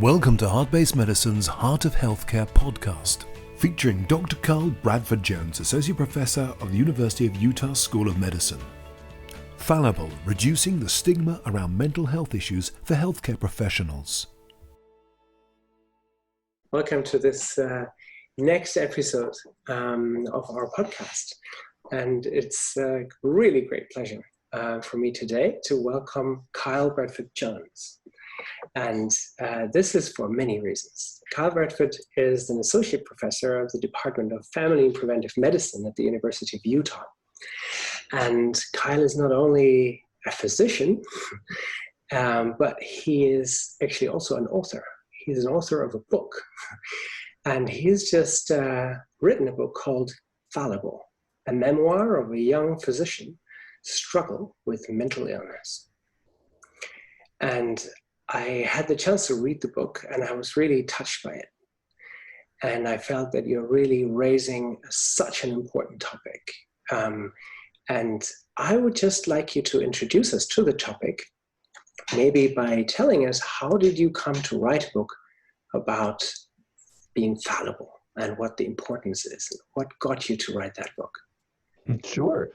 Welcome to Heart-Based Medicine's Heart of Healthcare podcast, featuring Dr. Kyle Bradford-Jones, Associate Professor of the University of Utah School of Medicine. Fallible, reducing the stigma around mental health issues for healthcare professionals. Welcome to this next episode of our podcast. And it's a really great pleasure for me today to welcome Kyle Bradford-Jones. And this is for many reasons. Kyle Bradford is an associate professor of the Department of Family and Preventive Medicine at the University of Utah. And Kyle is not only a physician, but he is actually also an author. He's an author of a book. And he's just written a book called Fallible, a memoir of a young physician struggle with mental illness. And I had the chance to read the book, and I was really touched by it. And I felt that you're really raising such an important topic. And I would just like you to introduce us to the topic, maybe by telling us, how did you come to write a book about being fallible and what the importance is, and what got you to write that book? Sure.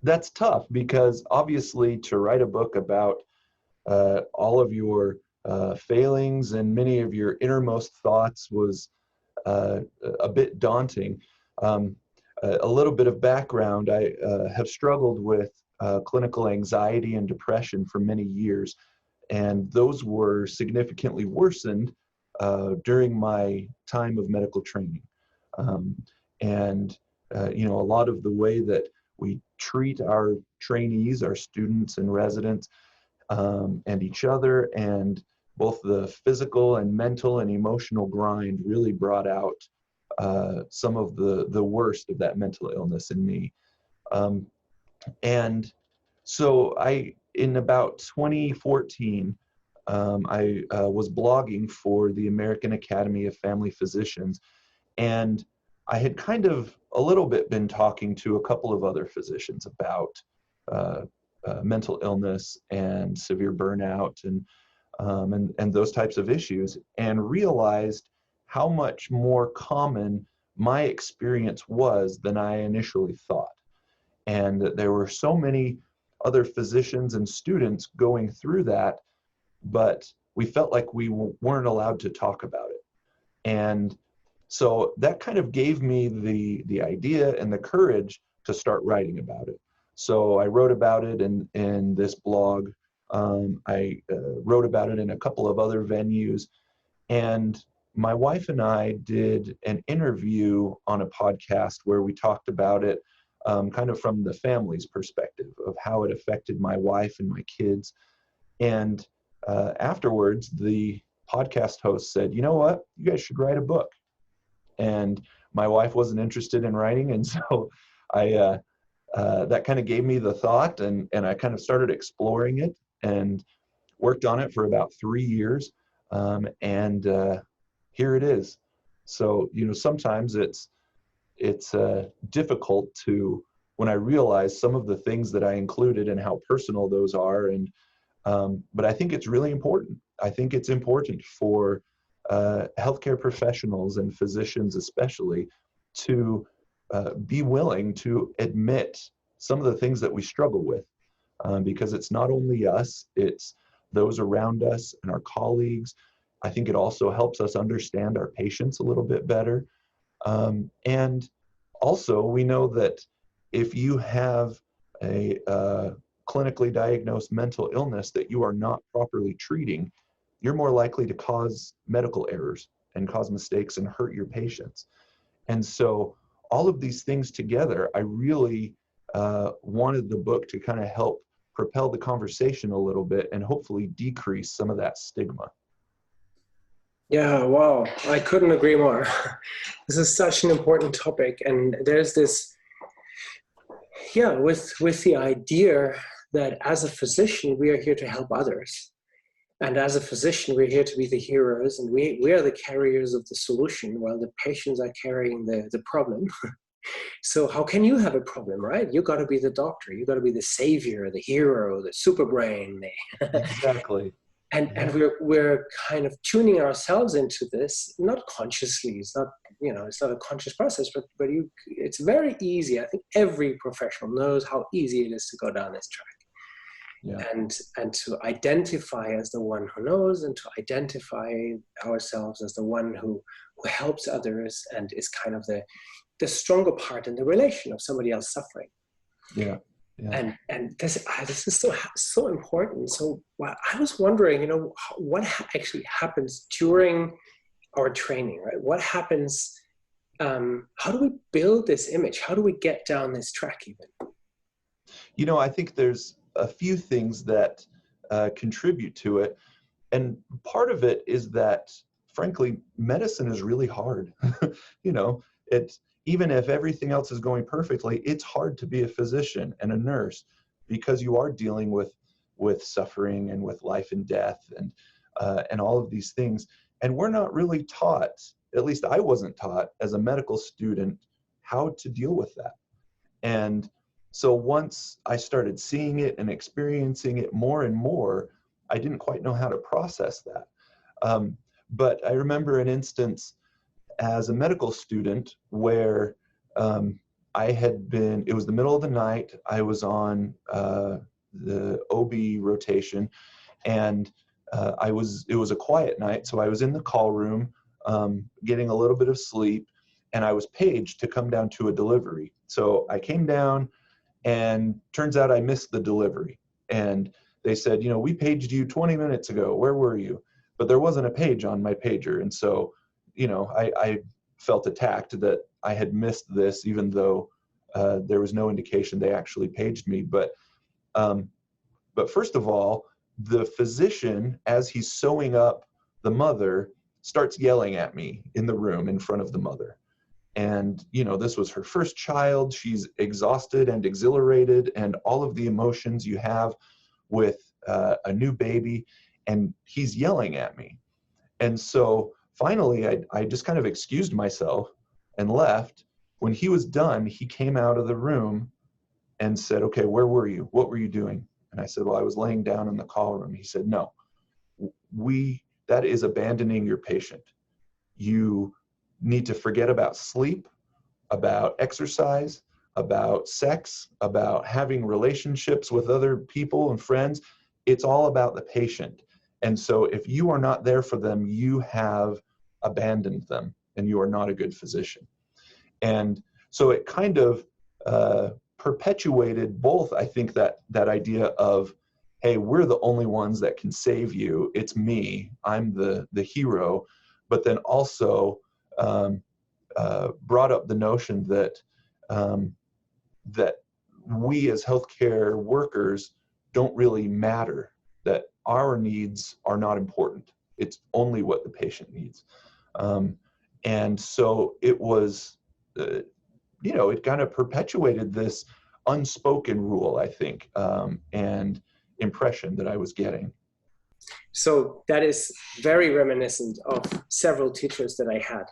That's tough, because obviously to write a book about all of your failings and many of your innermost thoughts was a bit daunting. A little bit of background: I have struggled with clinical anxiety and depression for many years, and those were significantly worsened during my time of medical training. A lot of the way that we treat our trainees, our students and residents, and each other, and both the physical and mental and emotional grind really brought out some of the worst of that mental illness in me. And so in about 2014, I was blogging for the American Academy of Family Physicians, and I had kind of a little bit been talking to a couple of other physicians about mental illness and severe burnout and those types of issues, and realized how much more common my experience was than I initially thought. And that there were so many other physicians and students going through that, but we felt like we weren't allowed to talk about it. And so that kind of gave me the idea and the courage to start writing about it. So I wrote about it in this blog. I wrote about it in a couple of other venues. And my wife and I did an interview on a podcast where we talked about it kind of from the family's perspective of how it affected my wife and my kids. And afterwards, the podcast host said, "You know what? You guys should write a book." And my wife wasn't interested in writing, and so I that kind of gave me the thought, and I kind of started exploring it and worked on it for about 3 years, and here it is. So sometimes it's difficult to, when I realize some of the things that I included and how personal those are, and but I think it's really important. I think it's important for healthcare professionals and physicians especially to be willing to admit some of the things that we struggle with, because it's not only us, it's those around us and our colleagues. I think it also helps us understand our patients a little bit better. And also, we know that if you have a clinically diagnosed mental illness that you are not properly treating, you're more likely to cause medical errors and cause mistakes and hurt your patients. And so all of these things together, I really wanted the book to kind of help propel the conversation a little bit and hopefully decrease some of that stigma. Yeah, wow. I couldn't agree more. This is such an important topic. And there's this, with the idea that as a physician, we are here to help others. And as a physician, we're here to be the heroes, and we are the carriers of the solution while the patients are carrying the problem. So how can you have a problem, right? You got to be the doctor. You got to be the savior, the hero, the super brain. Exactly. And we're kind of tuning ourselves into this, not consciously. It's not, it's not a conscious process, but it's very easy. I think every professional knows how easy it is to go down this track. Yeah. And to identify as the one who knows, and to identify ourselves as the one who helps others and is kind of the stronger part in the relation of somebody else suffering. Yeah. Yeah. And this is so important. So I was wondering, what actually happens during our training, right? What happens? How do we build this image? How do we get down this track even? I think there's a few things that contribute to it. And part of it is that, frankly, medicine is really hard. It's, even if everything else is going perfectly, it's hard to be a physician and a nurse, because you are dealing with suffering and with life and death and all of these things. And we're not really taught, at least I wasn't taught as a medical student, how to deal with that. And so once I started seeing it and experiencing it more and more, I didn't quite know how to process that. But I remember an instance as a medical student where it was the middle of the night, I was on the OB rotation, and it was a quiet night, so I was in the call room getting a little bit of sleep, and I was paged to come down to a delivery. So I came down, and turns out I missed the delivery. And they said, we paged you 20 minutes ago. Where were you? But there wasn't a page on my pager. And so, I felt attacked that I had missed this, even though there was no indication they actually paged me. But first of all, the physician, as he's sewing up the mother, starts yelling at me in the room in front of the mother. And, this was her first child. She's exhausted and exhilarated and all of the emotions you have with a new baby. And he's yelling at me. And so finally, I just kind of excused myself and left. When he was done, he came out of the room and said, "Okay, where were you? What were you doing?" And I said, "Well, I was laying down in the call room." He said, "No, that is abandoning your patient. You need to forget about sleep, about exercise, about sex, about having relationships with other people and friends. It's all about the patient. And so if you are not there for them, you have abandoned them, and you are not a good physician." And so it kind of perpetuated both, I think, that idea of, hey, we're the only ones that can save you. It's me. I'm the hero. But then also brought up the notion that that we as healthcare workers don't really matter, that our needs are not important. It's only what the patient needs. And so it was, it kind of perpetuated this unspoken rule, I think, and impression that I was getting. So that is very reminiscent of several teachers that I had.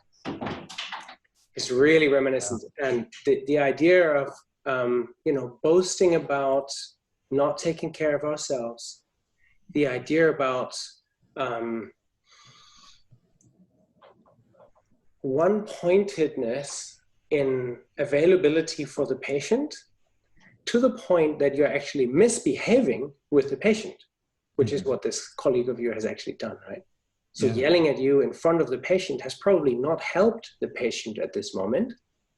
It's really reminiscent. Yeah. And the idea of, boasting about not taking care of ourselves, the idea about one-pointedness in availability for the patient, to the point that you're actually misbehaving with the patient, which is what this colleague of yours has actually done, right? So yelling at you in front of the patient has probably not helped the patient at this moment.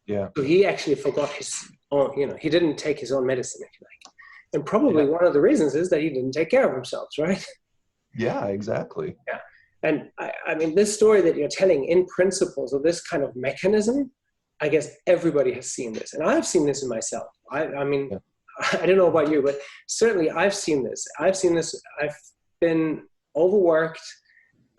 Yeah. So he actually forgot his own, he didn't take his own medicine, if you like. And probably one of the reasons is that he didn't take care of himself, right? Yeah, exactly. Yeah. And I mean, this story that you're telling in principle, so this kind of mechanism, I guess everybody has seen this. And I've seen this in myself. I don't know about you, but certainly I've seen this. I've been overworked,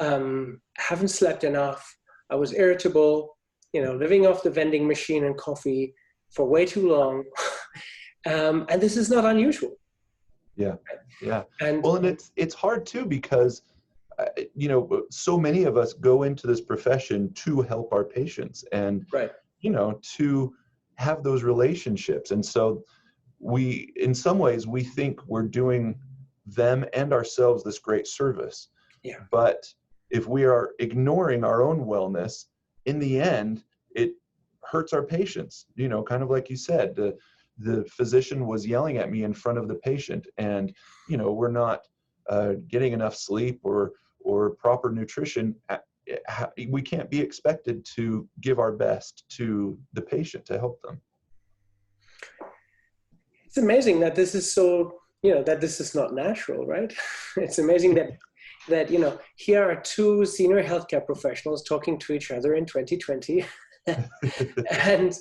haven't slept enough. I was irritable, living off the vending machine and coffee for way too long. And this is not unusual. Yeah. Yeah. And it's hard too, because, so many of us go into this profession to help our patients and, to have those relationships. And so in some ways, we think we're doing them and ourselves this great service. Yeah. But if we are ignoring our own wellness, in the end, it hurts our patients. You know, kind of like you said, the physician was yelling at me in front of the patient, and, you know, we're not getting enough sleep or proper nutrition. We can't be expected to give our best to the patient to help them. It's amazing that this is so, you know, that this is not natural, right? It's amazing that, you know, here are two senior healthcare professionals talking to each other in 2020. And,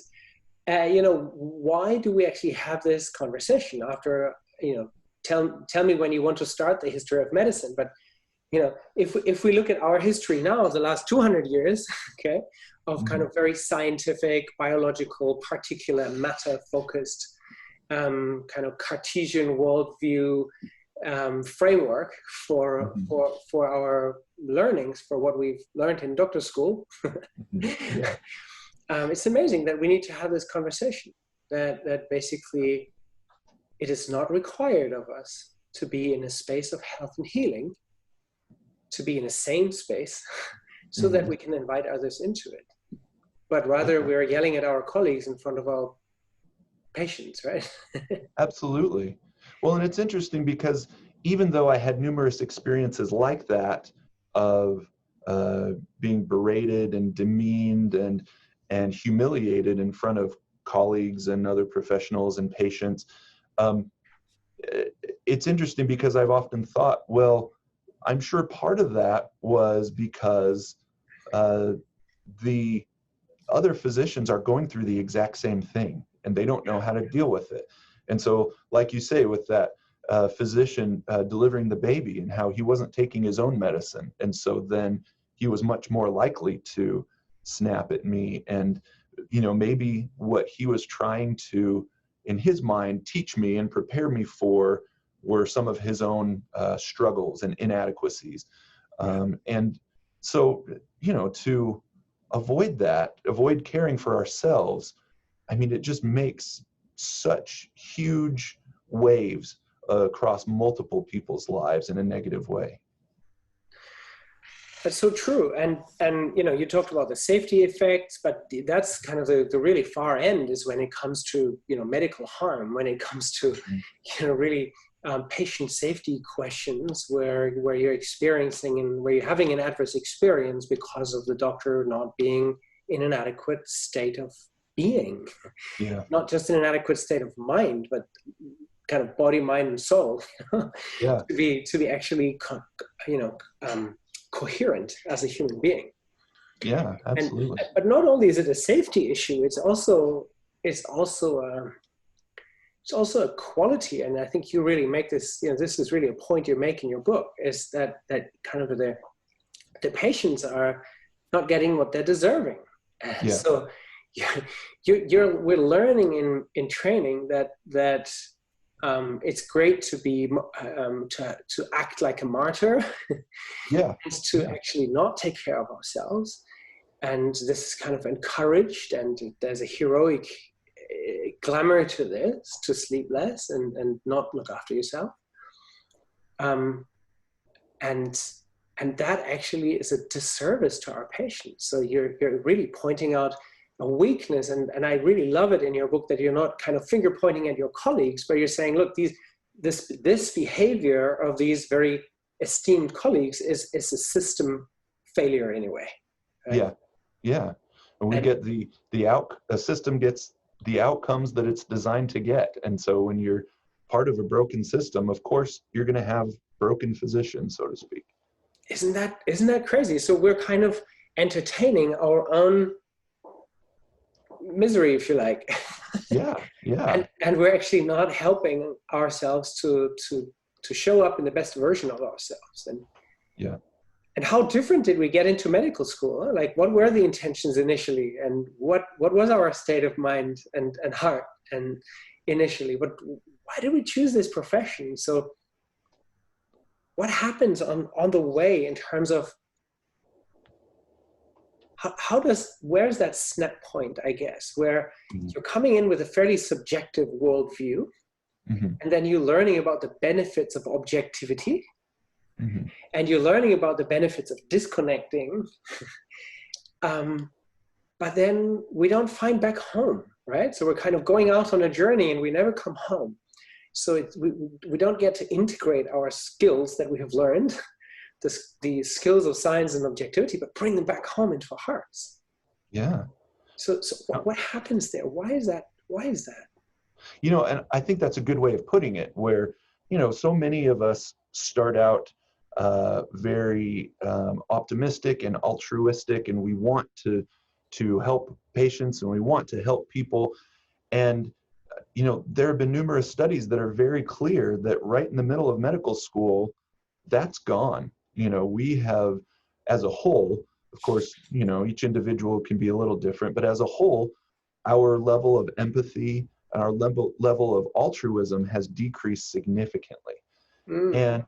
you know, why do we actually have this conversation after, you know, tell me when you want to start the history of medicine. But, you know, if we look at our history now of the last 200 years, okay, of kind of very scientific, biological, particular matter focused, kind of Cartesian worldview framework for our learnings, for what we've learned in doctor school. It's amazing that we need to have this conversation, that basically it is not required of us to be in a space of health and healing, to be in a sane space, so that we can invite others into it. But rather we're yelling at our colleagues in front of our patients, right? Absolutely. Well, and it's interesting because even though I had numerous experiences like that of being berated and demeaned and humiliated in front of colleagues and other professionals and patients, it's interesting because I've often thought, well, I'm sure part of that was because the other physicians are going through the exact same thing and they don't know how to deal with it. And so, like you say, with that physician delivering the baby and how he wasn't taking his own medicine. And so then he was much more likely to snap at me. And, you know, maybe what he was trying to, in his mind, teach me and prepare me for were some of his own struggles and inadequacies. And so, you know, to avoid caring for ourselves, I mean, it just makes such huge waves across multiple people's lives in a negative way. That's so true. And you know, you talked about the safety effects, but that's kind of the really far end is when it comes to, you know, medical harm, when it comes to, you know, really patient safety questions where you're experiencing and where you're having an adverse experience because of the doctor not being in an adequate state of being. Yeah. Not just in an adequate state of mind, but kind of body, mind, and soul. Yeah. to be actually, you know, coherent as a human being. Yeah, absolutely. But not only is it a safety issue, it's also a quality. And I think you really make this, you know, this is really a point you make in your book, is that kind of the patients are not getting what they're deserving. Yeah. So we're learning in training that it's great to be to act like a martyr. Yeah. To actually not take care of ourselves, and this is kind of encouraged, and there's a heroic glamour to this, to sleep less and not look after yourself, and that actually is a disservice to our patients. So you're really pointing out a weakness, and I really love it in your book that you're not kind of finger pointing at your colleagues, but you're saying, look, this behavior of these very esteemed colleagues is a system failure anyway. Right? Yeah. And we get the system gets the outcomes that it's designed to get. And so when you're part of a broken system, of course, you're going to have broken physicians, so to speak. Isn't that crazy? So we're kind of entertaining our own misery, if you like. Yeah. And we're actually not helping ourselves to show up in the best version of ourselves. And how different did we get into medical school? Like, what were the intentions initially, and what was our state of mind and heart and initially? But why did we choose this profession? So what happens on the way in terms of where's that snap point, I guess, where you're coming in with a fairly subjective worldview, and then you're learning about the benefits of objectivity, Mm-hmm. And you're learning about the benefits of disconnecting. But then we don't find back home, right? So we're kind of going out on a journey and we never come home. So we don't get to integrate our skills that we have learned, the skills of science and objectivity, but bring them back home into our hearts. Yeah. So what happens there? Why is that? Why is that? You know, and I think that's a good way of putting it, where, you know, so many of us start out very optimistic and altruistic, and we want to help patients and we want to help people. And, you know, there have been numerous studies that are very clear that right in the middle of medical school, that's gone. You know, we have, as a whole, of course, you know, each individual can be a little different, but as a whole, our level of empathy and our level of altruism has decreased significantly. And,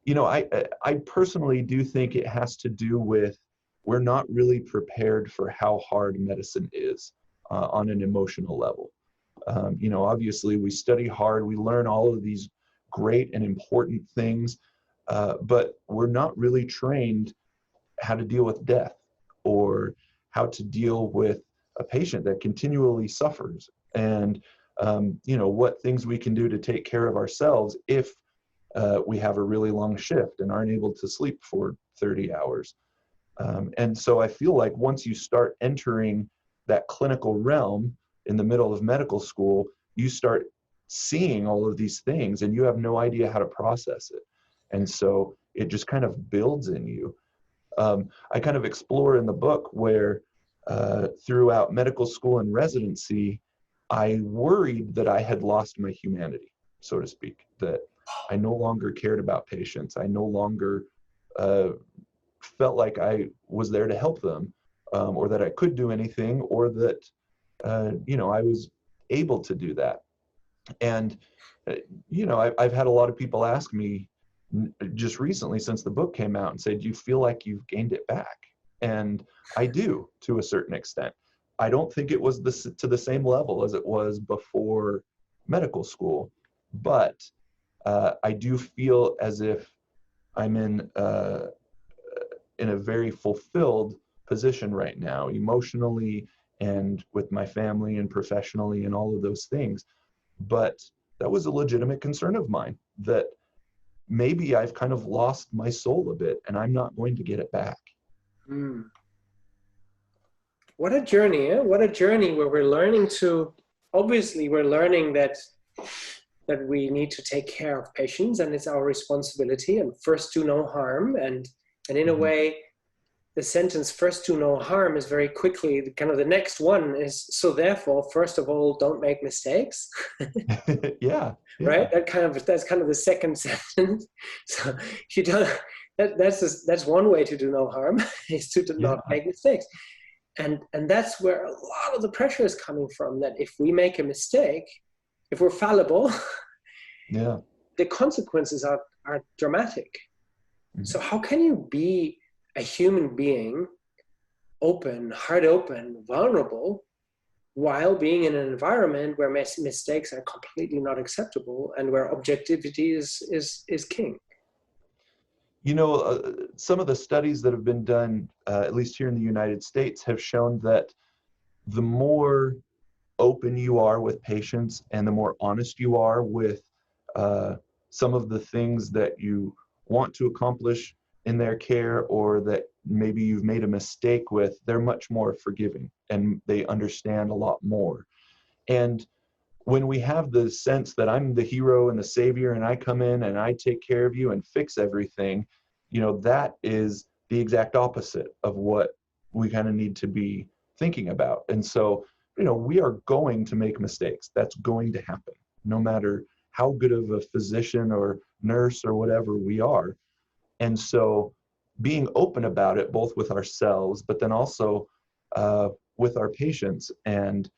you know, I personally do think it has to do with we're not really prepared for how hard medicine is on an emotional level. You know, obviously we study hard, we learn all of these great and important things, but we're not really trained how to deal with death or how to deal with a patient that continually suffers, and you know, what things we can do to take care of ourselves if we have a really long shift and aren't able to sleep for 30 hours. And so I feel like once you start entering that clinical realm in the middle of medical school, you start seeing all of these things and you have no idea how to process it. And so it just kind of builds in you. I kind of explore in the book where throughout medical school and residency, I worried that I had lost my humanity, so to speak, that I no longer cared about patients. I no longer felt like I was there to help them, or that I could do anything, or that, you know, I was able to do that. And, you know, I've had a lot of people ask me just recently since the book came out and say, do you feel like you've gained it back? And I do, to a certain extent. I don't think it was to the same level as it was before medical school, but I do feel as if I'm in a very fulfilled position right now, emotionally and with my family and professionally and all of those things. But that was a legitimate concern of mine, that maybe I've kind of lost my soul a bit and I'm not going to get it back. What a journey, eh? What a journey where we're learning obviously we're learning that we need to take care of patients and it's our responsibility, and first do no harm. And in a way, the sentence "first do no harm" is very quickly kind of the next one is, so therefore, first of all, don't make mistakes. Yeah. Right? That's kind of the second sentence. So if you don't, that's one way to do no harm, is to not make mistakes. And that's where a lot of the pressure is coming from, that if we make a mistake, if we're fallible, the consequences are dramatic. So how can you be a human being, open, heart open, vulnerable, while being in an environment where mistakes are completely not acceptable and where objectivity is king? You know, some of the studies that have been done, at least here in the United States, have shown that the more open you are with patients and the more honest you are with some of the things that you want to accomplish in their care, or that maybe you've made a mistake with, they're much more forgiving and they understand a lot more. And when we have the sense that I'm the hero and the savior and I come in and I take care of you and fix everything, you know, that is the exact opposite of what we kind of need to be thinking about. And so, you know, we are going to make mistakes. That's going to happen, no matter how good of a physician or nurse or whatever we are. And so being open about it, both with ourselves, but then also with our patients. And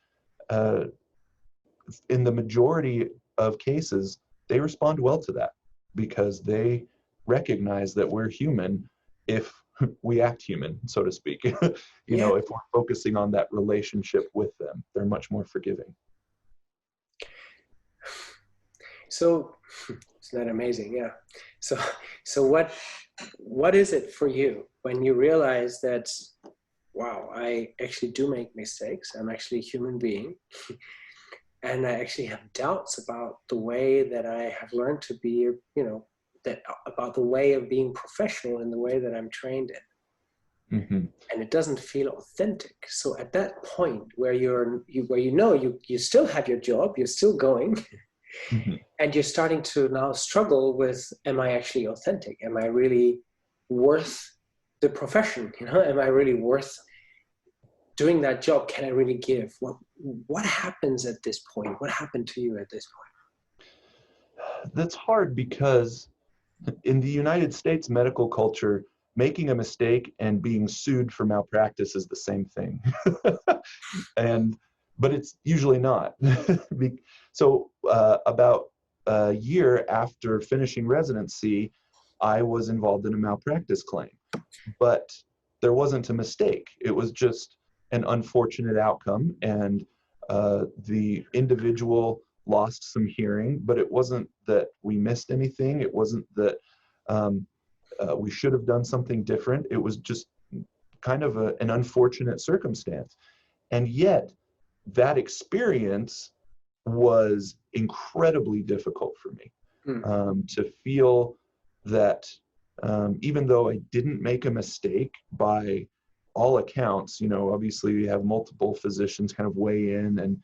in the majority of cases, they respond well to that because they recognize that we're human if we act human, so to speak. You know, if we're focusing on that relationship with them, they're much more forgiving. So, isn't that amazing? Yeah. So, what is it for you when you realize that, wow, I actually do make mistakes. I'm actually a human being. And I actually have doubts about the way that I have learned to be, about the way of being professional in the way that I'm trained in. Mm-hmm. And it doesn't feel authentic. So at that point where you still have your job, you're still going, Mm-hmm. and you're starting to now struggle with, am I actually authentic? Am I really worth the profession? Am I really worth doing that job? Can I really give? What happens at this point? What happened to you at this point? That's hard because in the United States medical culture, making a mistake and being sued for malpractice is the same thing. But it's usually not. So about a year after finishing residency, I was involved in a malpractice claim, but there wasn't a mistake. It was just an unfortunate outcome, and the individual lost some hearing, but it wasn't that we missed anything. It wasn't that we should have done something different. It was just kind of an unfortunate circumstance. And yet that experience was incredibly difficult for me. To feel that even though I didn't make a mistake by all accounts, obviously we have multiple physicians kind of weigh in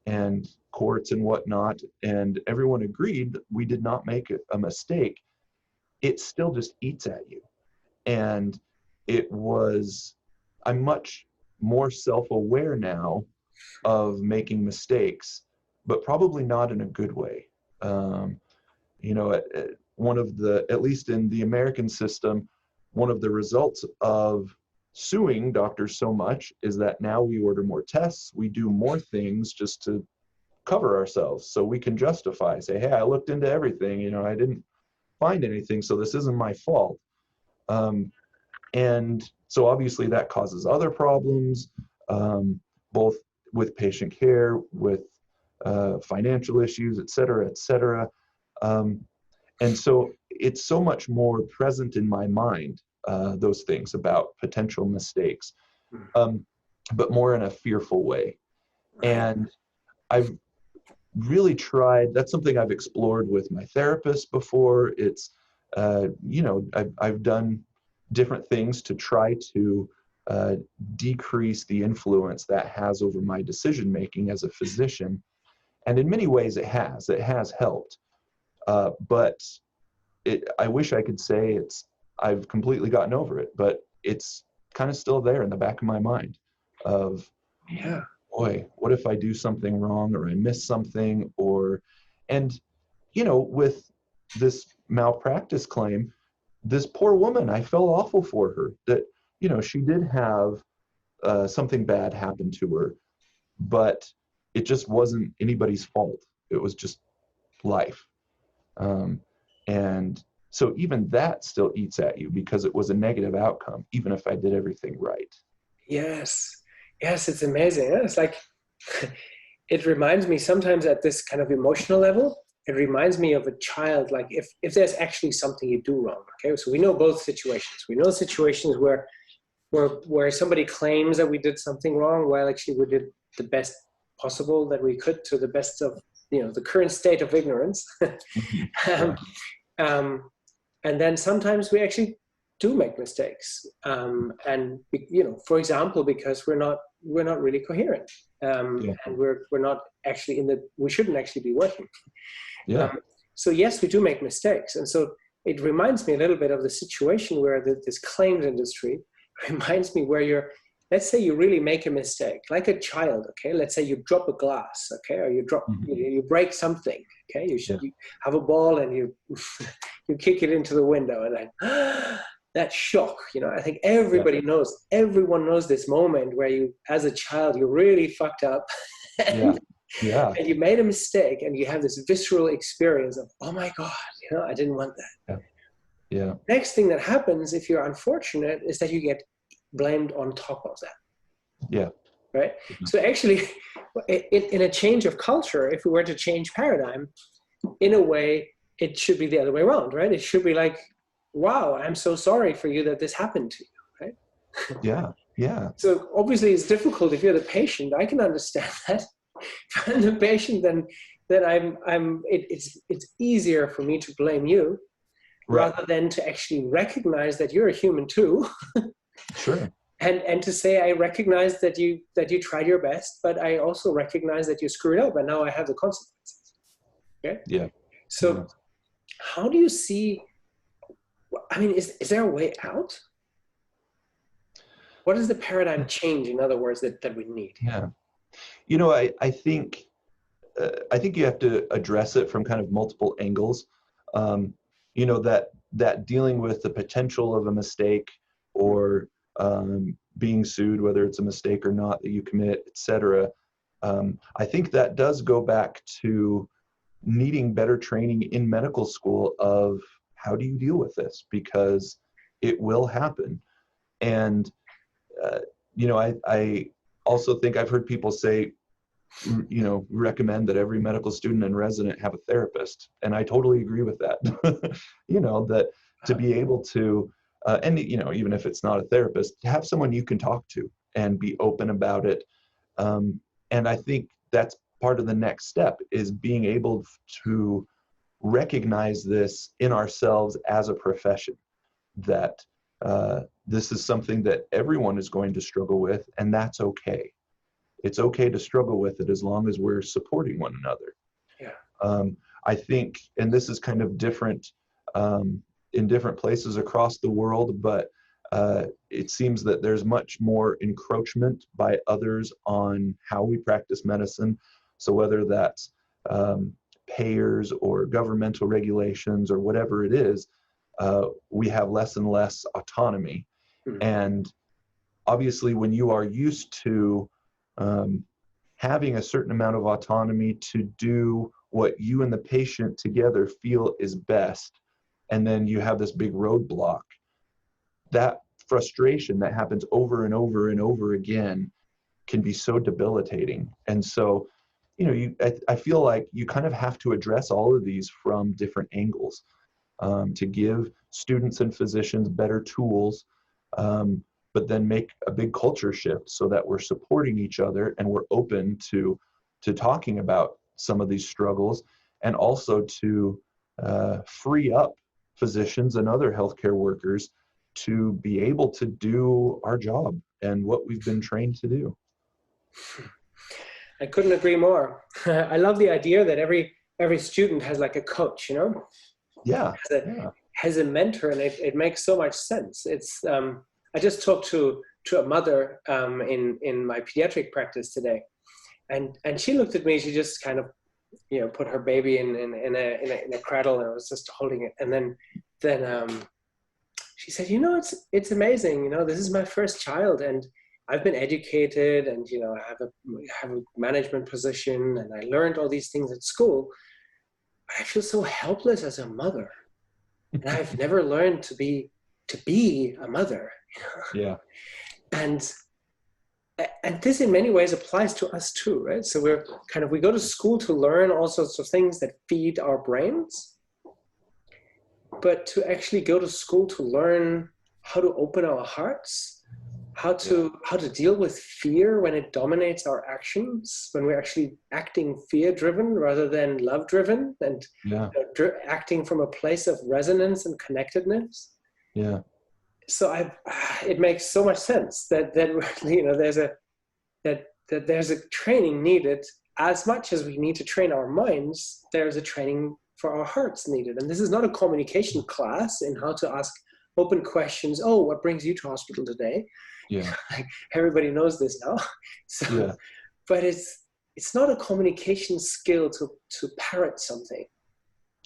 and courts and whatnot, and everyone agreed that we did not make a mistake. It still just eats at you. And I'm much more self-aware now of making mistakes, but probably not in a good way. At least in the American system, one of the results of suing doctors so much is that now we order more tests, we do more things just to cover ourselves so we can say, hey, I looked into everything, I didn't find anything, so this isn't my fault. And so obviously that causes other problems, both with patient care, with financial issues, et cetera, et cetera. And so it's so much more present in my mind, those things about potential mistakes, but more in a fearful way. And I've really tried, that's something I've explored with my therapist before. It's, I've done different things to try to decrease the influence that has over my decision-making as a physician. And in many ways it has helped. But I wish I could say I've completely gotten over it, but it's kind of still there in the back of my mind of, boy, what if I do something wrong or I miss something with this malpractice claim, this poor woman, I felt awful for her that, she did have something bad happen to her, but it just wasn't anybody's fault. It was just life. And so even that still eats at you because it was a negative outcome, even if I did everything right. Yes, it's amazing. It's like, it reminds me sometimes at this kind of emotional level, it reminds me of a child, like if there's actually something you do wrong, okay? So we know both situations. We know situations where somebody claims that we did something wrong, while actually we did the best possible that we could to the best of, the current state of ignorance. And then sometimes we actually do make mistakes. And, for example, because we're not really coherent. And we're not actually we shouldn't actually be working. So yes, we do make mistakes. And so it reminds me a little bit of the situation where this claims industry reminds me where let's say you really make a mistake, like a child, okay? Let's say you drop a glass, okay? Or you break something, okay? You have a ball and you kick it into the window, and then that shock, I think everyone knows this moment where you, as a child, you really fucked up and you made a mistake, and you have this visceral experience of, oh my God, I didn't want that. Next thing that happens, if you're unfortunate, is that you get blamed on top of that. Right? So actually, in a change of culture, if we were to change paradigm, in a way, it should be the other way around, right? It should be like, wow, I'm so sorry for you that this happened to you, right? Yeah, yeah, So obviously it's difficult if you're the patient. I can understand that. If I'm the patient, then it's easier for me to blame you right, rather than to actually recognize that you're a human too. sure, And to say, I recognize that you tried your best, but I also recognize that you screwed up and now I have the consequences. Okay? yeah, yeah. So how do you see, I mean, is there a way out? What is the paradigm change, in other words, that we need? Yeah. I think you have to address it from kind of multiple angles. Um, that dealing with the potential of a mistake or being sued, whether it's a mistake or not that you commit, etc. I think that does go back to needing better training in medical school of how do you deal with this, because it will happen. And I also think I've heard people say, recommend that every medical student and resident have a therapist. And I totally agree with that. That to be able to, even if it's not a therapist, to have someone you can talk to and be open about it. And I think that's part of the next step, is being able to recognize this in ourselves as a profession, that this is something that everyone is going to struggle with, and that's okay. It's okay to struggle with it as long as we're supporting one another. Yeah. I think, and this is kind of different in different places across the world, but it seems that there's much more encroachment by others on how we practice medicine. So whether that's payers or governmental regulations or whatever it is, we have less and less autonomy. Mm-hmm. And obviously, when you are used to having a certain amount of autonomy to do what you and the patient together feel is best, and then you have this big roadblock, that frustration that happens over and over and over again can be so debilitating. And so, I feel like you kind of have to address all of these from different angles to give students and physicians better tools, but then make a big culture shift so that we're supporting each other and we're open to talking about some of these struggles, and also to free up physicians and other healthcare workers to be able to do our job and what we've been trained to do. I couldn't agree more. I love the idea that every student has like a coach, Yeah. has a mentor, and it makes so much sense. It's I just talked to a mother in my pediatric practice today, and she looked at me. She just kind of put her baby in a cradle, and I was just holding it, and then she said, it's amazing. This is my first child, and I've been educated, and I have a management position, and I learned all these things at school. But I feel so helpless as a mother, and I've never learned to be a mother. Yeah. And this in many ways applies to us too, right? So we go to school to learn all sorts of things that feed our brains, but to actually go to school to learn how to open our hearts, how to deal with fear when it dominates our actions, when we're actually acting fear-driven rather than love-driven, and acting from a place of resonance and connectedness. Yeah. So it makes so much sense that there's a training needed. As much as we need to train our minds, there's a training for our hearts needed. And this is not a communication class in how to ask open questions. Oh, what brings you to hospital today? Yeah. Everybody knows this now. So, but it's not a communication skill to parrot something.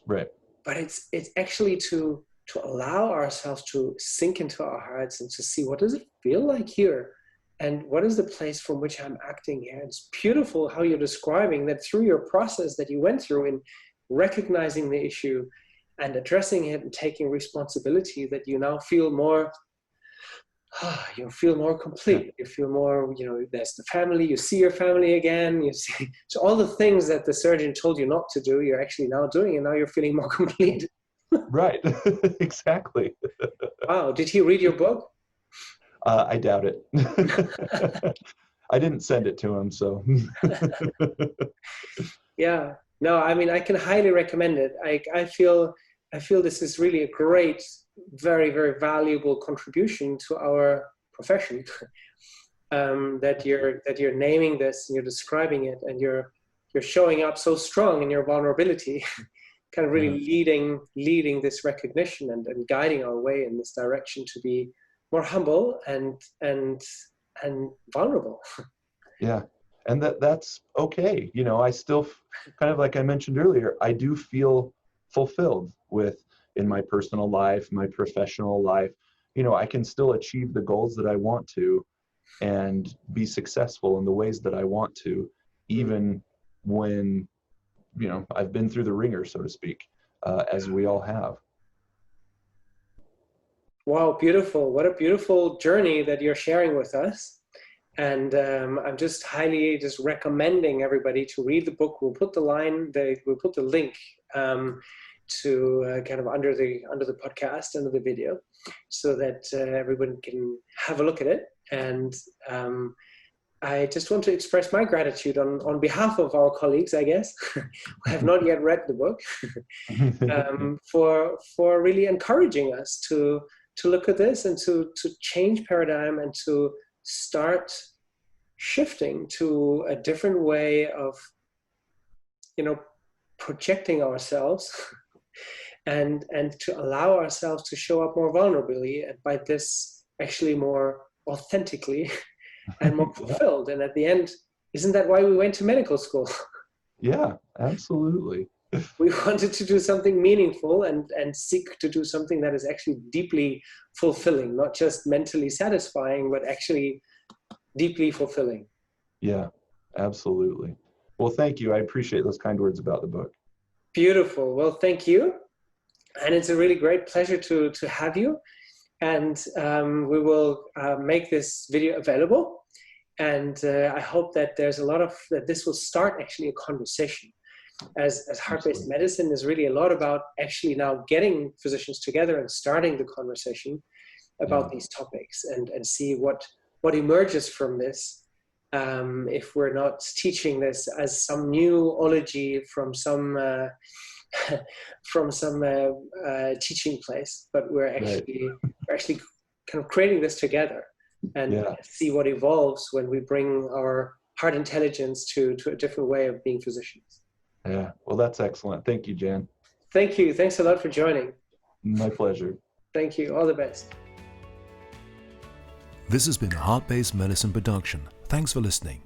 Right. But it's actually to allow ourselves to sink into our hearts and to see, what does it feel like here? And what is the place from which I'm acting here? It's beautiful how you're describing that through your process that you went through in recognizing the issue and addressing it and taking responsibility, that you now feel more you feel more complete. You feel more, there's the family, you see your family again, you see, so all the things that the surgeon told you not to do, you're actually now doing, and now you're feeling more complete. Right. Exactly. Wow. Did he read your book? I doubt it. I didn't send it to him, so. Yeah. No, I mean, I can highly recommend it. I feel this is really a great, very, very valuable contribution to our profession. That you're naming this and you're describing it, and you're showing up so strong in your vulnerability, kind of really leading this recognition and guiding our way in this direction to be more humble and vulnerable. Yeah. And that's okay. I still, kind of like I mentioned earlier, I do feel fulfilled in my personal life, my professional life. I can still achieve the goals that I want to and be successful in the ways that I want to, even when, I've been through the ringer, so to speak, as we all have. Wow, beautiful. What a beautiful journey that you're sharing with us. And I'm just highly recommending everybody to read the book. We'll put the link to kind of under the podcast, under the video, so that everyone can have a look at it. And I just want to express my gratitude on behalf of our colleagues, I guess, who have not yet read the book, for really encouraging us to look at this and to change paradigm and to start shifting to a different way of, projecting ourselves and to allow ourselves to show up more vulnerably, and by this actually more authentically and more fulfilled. And at the end, isn't that why we went to medical school? Yeah, absolutely. We wanted to do something meaningful and seek to do something that is actually deeply fulfilling, not just mentally satisfying, but actually deeply fulfilling. Yeah, absolutely. Well, thank you. I appreciate those kind words about the book. Beautiful. Well, thank you. And it's a really great pleasure to have you. And we will make this video available. And I hope that that this will start actually a conversation. As heart-based medicine is really a lot about actually now getting physicians together and starting the conversation about these topics and see what emerges from this, if we're not teaching this as some new ology from some teaching place, but we're actually kind of creating this together and see what evolves when we bring our heart intelligence to a different way of being physicians. Yeah, well, that's excellent. Thank you, Jan. Thank you. Thanks a lot for joining. My pleasure. Thank you. All the best. This has been a Heart-Based Medicine production. Thanks for listening.